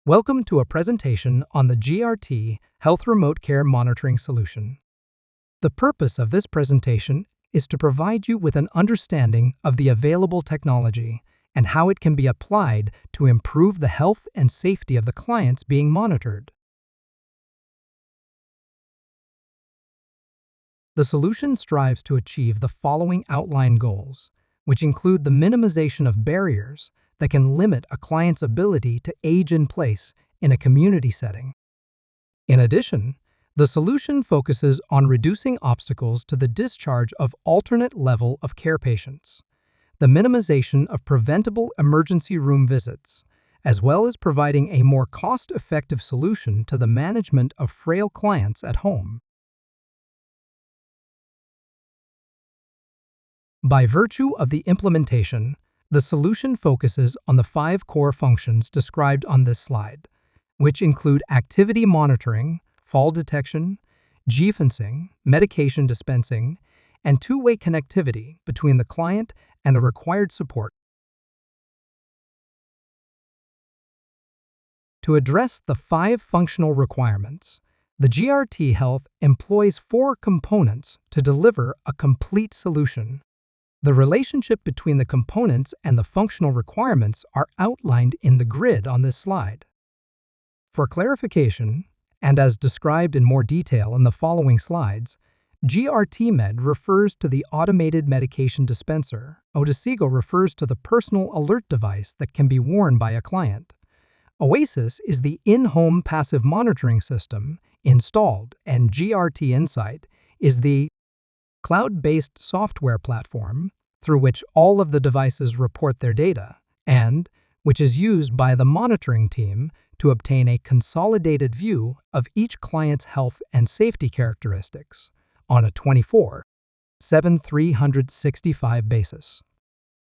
Welcome to a presentation on the GRT Health Remote Care Monitoring Solution. The purpose of this presentation is to provide you with an understanding of the available technology and how it can be applied to improve the health and safety of the clients being monitored. The solution strives to achieve the following outlined goals, which include the minimization of barriers that can limit a client's ability to age in place in a community setting. In addition, the solution focuses on reducing obstacles to the discharge of alternate level of care patients, the minimization of preventable emergency room visits, as well as providing a more cost-effective solution to the management of frail clients at home. By virtue of the implementation, the solution focuses on the 5 core functions described on this slide, which include activity monitoring, fall detection, geofencing, medication dispensing, and two-way connectivity between the client and the required support. To address the 5 functional requirements, the GRTHealth employs 4 components to deliver a complete solution. The relationship between the components and the functional requirements are outlined in the grid on this slide. For clarification, and as described in more detail in the following slides, GRTMed refers to the automated medication dispenser. Odesigo refers to the personal alert device that can be worn by a client. Oasis is the in-home passive monitoring system installed, and GRT Insight is the cloud-based software platform through which all of the devices report their data and which is used by the monitoring team to obtain a consolidated view of each client's health and safety characteristics on a 24/7 365 basis.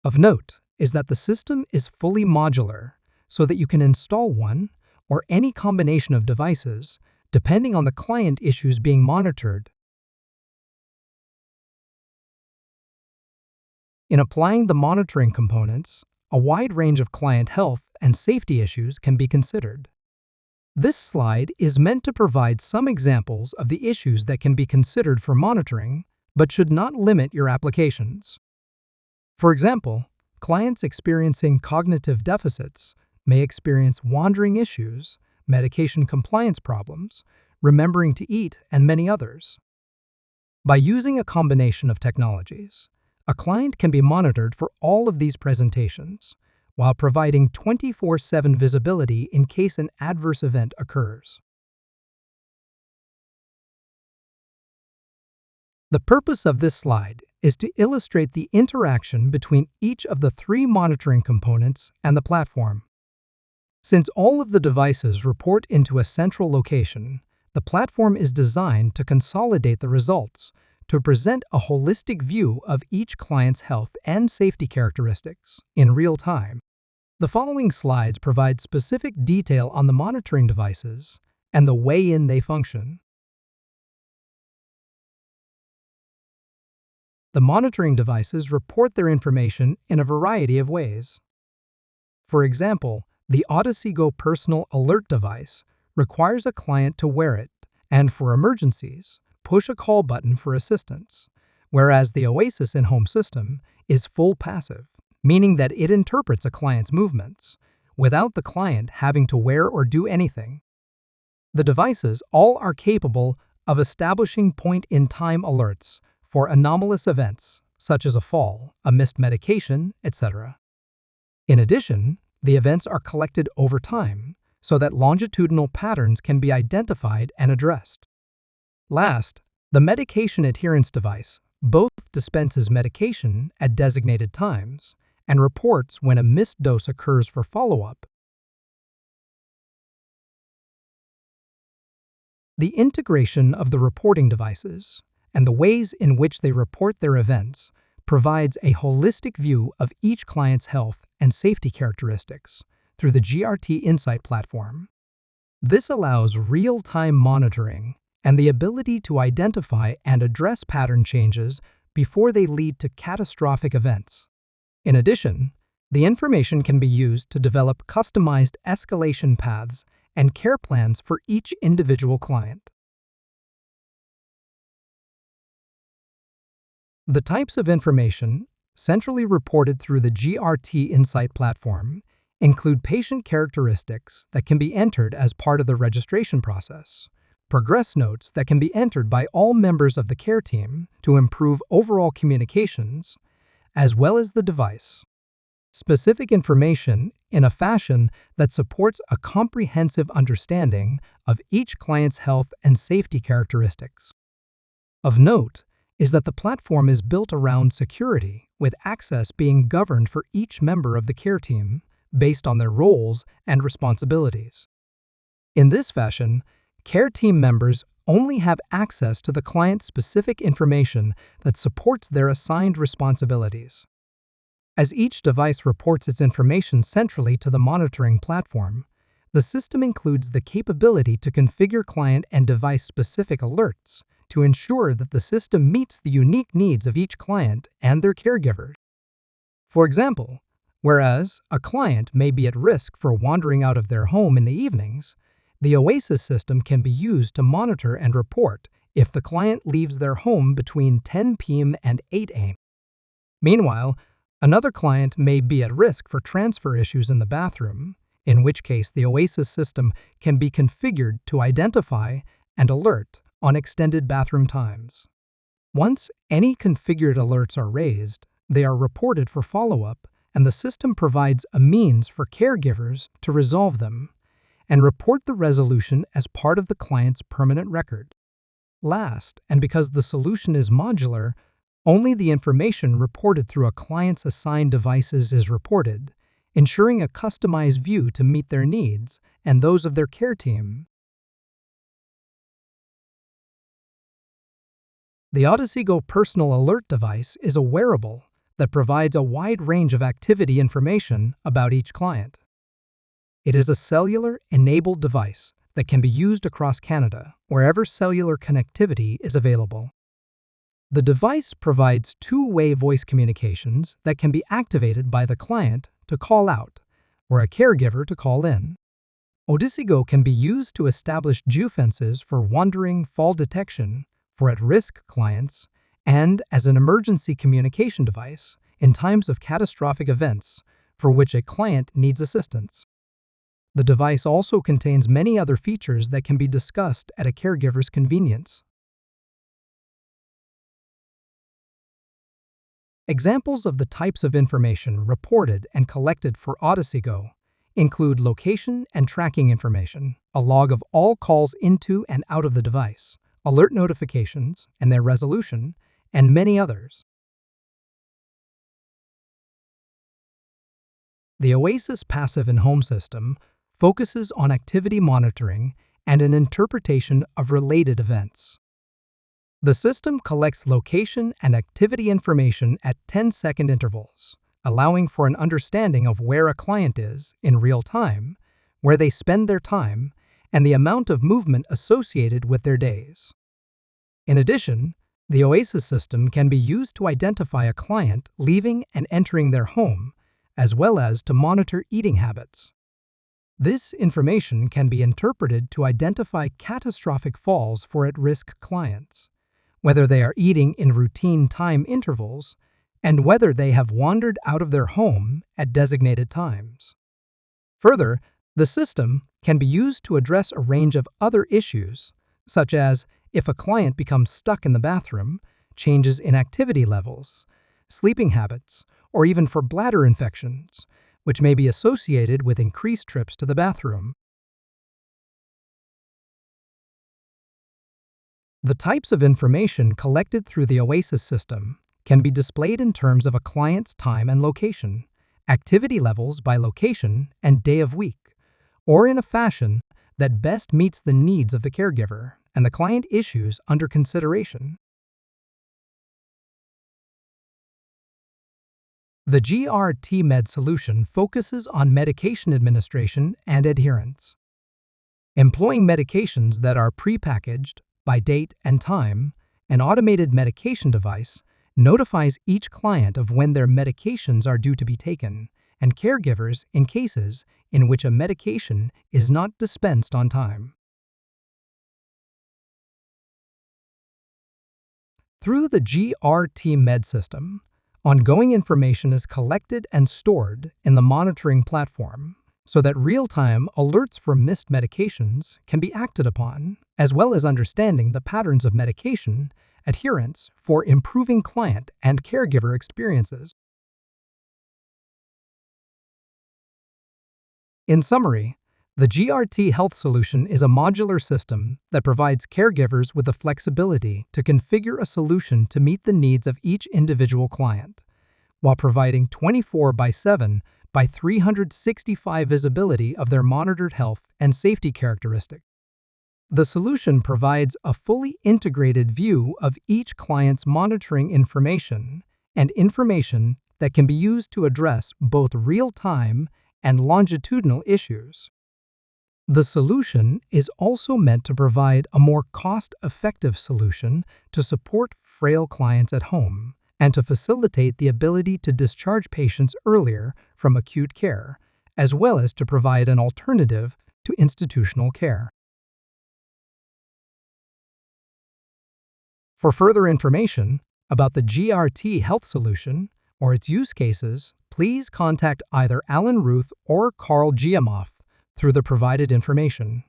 Of note is that the system is fully modular so that you can install one or any combination of devices depending on the client issues being monitored. In applying the monitoring components, a wide range of client health and safety issues can be considered. This slide is meant to provide some examples of the issues that can be considered for monitoring, but should not limit your applications. For example, clients experiencing cognitive deficits may experience wandering issues, medication compliance problems, remembering to eat, and many others. By using a combination of technologies, a client can be monitored for all of these presentations, while providing 24/7 visibility in case an adverse event occurs. The purpose of this slide is to illustrate the interaction between each of the 3 monitoring components and the platform. Since all of the devices report into a central location, the platform is designed to consolidate the results to present a holistic view of each client's health and safety characteristics in real time. The following slides provide specific detail on the monitoring devices and the way they function. The monitoring devices report their information in a variety of ways. For example, the Odesigo personal alert device requires a client to wear it, and for emergencies, push a call button for assistance, whereas the Oasis in-home system is full passive, meaning that it interprets a client's movements without the client having to wear or do anything. The devices all are capable of establishing point-in-time alerts for anomalous events, such as a fall, a missed medication, etc. In addition, the events are collected over time so that longitudinal patterns can be identified and addressed. Last, the medication adherence device both dispenses medication at designated times and reports when a missed dose occurs for follow-up. The integration of the reporting devices and the ways in which they report their events provides a holistic view of each client's health and safety characteristics through the GRT Insight platform. This allows real-time monitoring and the ability to identify and address pattern changes before they lead to catastrophic events. In addition, The information can be used to develop customized escalation paths and care plans for each individual client. The types of information centrally reported through the GRT Insight platform include patient characteristics that can be entered as part of the registration process, progress notes that can be entered by all members of the care team to improve overall communications, as well as the device. Specific information in a fashion that supports a comprehensive understanding of each client's health and safety characteristics. Of note is that the platform is built around security, with access being governed for each member of the care team based on their roles and responsibilities. In this fashion, care team members only have access to the client-specific information that supports their assigned responsibilities. As each device reports its information centrally to the monitoring platform, the system includes the capability to configure client and device-specific alerts to ensure that the system meets the unique needs of each client and their caregivers. For example, whereas a client may be at risk for wandering out of their home in the evenings, the Oasis system can be used to monitor and report if the client leaves their home between 10 p.m. and 8 a.m. Meanwhile, another client may be at risk for transfer issues in the bathroom, in which case the Oasis system can be configured to identify and alert on extended bathroom times. Once any configured alerts are raised, they are reported for follow-up, and the system provides a means for caregivers to resolve them and report the resolution as part of the client's permanent record. Last, and because the solution is modular, only the information reported through a client's assigned devices is reported, ensuring a customized view to meet their needs and those of their care team. The Odyssey Go personal alert device is a wearable that provides a wide range of activity information about each client. It is a cellular-enabled device that can be used across Canada, wherever cellular connectivity is available. The device provides two-way voice communications that can be activated by the client to call out, or a caregiver to call in. Odyssey Go can be used to establish geofences for wandering fall detection for at-risk clients and as an emergency communication device in times of catastrophic events for which a client needs assistance. The device also contains many other features that can be discussed at a caregiver's convenience. Examples of the types of information reported and collected for Odyssey Go include location and tracking information, a log of all calls into and out of the device, alert notifications and their resolution, and many others. The Oasis Passive and Home system focuses on activity monitoring and an interpretation of related events. The system collects location and activity information at 10-second intervals, allowing for an understanding of where a client is in real time, where they spend their time, and the amount of movement associated with their days. In addition, the Oasis system can be used to identify a client leaving and entering their home, as well as to monitor eating habits. This information can be interpreted to identify catastrophic falls for at-risk clients, whether they are eating in routine time intervals, and whether they have wandered out of their home at designated times. Further, the system can be used to address a range of other issues, such as if a client becomes stuck in the bathroom, changes in activity levels, sleeping habits, or even for bladder infections, which may be associated with increased trips to the bathroom. The types of information collected through the Oasis system can be displayed in terms of a client's time and location, activity levels by location and day of week, or in a fashion that best meets the needs of the caregiver and the client issues under consideration. The GRTMed solution focuses on medication administration and adherence. Employing medications that are prepackaged by date and time, an automated medication device notifies each client of when their medications are due to be taken and caregivers in cases in which a medication is not dispensed on time. Through the GRT Med system, ongoing information is collected and stored in the monitoring platform so that real-time alerts for missed medications can be acted upon, as well as understanding the patterns of medication adherence for improving client and caregiver experiences. In summary, the GRT Health solution is a modular system that provides caregivers with the flexibility to configure a solution to meet the needs of each individual client, while providing 24/7 by 365 visibility of their monitored health and safety characteristics. The solution provides a fully integrated view of each client's monitoring information and information that can be used to address both real-time and longitudinal issues. The solution is also meant to provide a more cost-effective solution to support frail clients at home and to facilitate the ability to discharge patients earlier from acute care, as well as to provide an alternative to institutional care. For further information about the GRT Health solution or its use cases, please contact either Alan Ruth or Carl Giamoff through the provided information.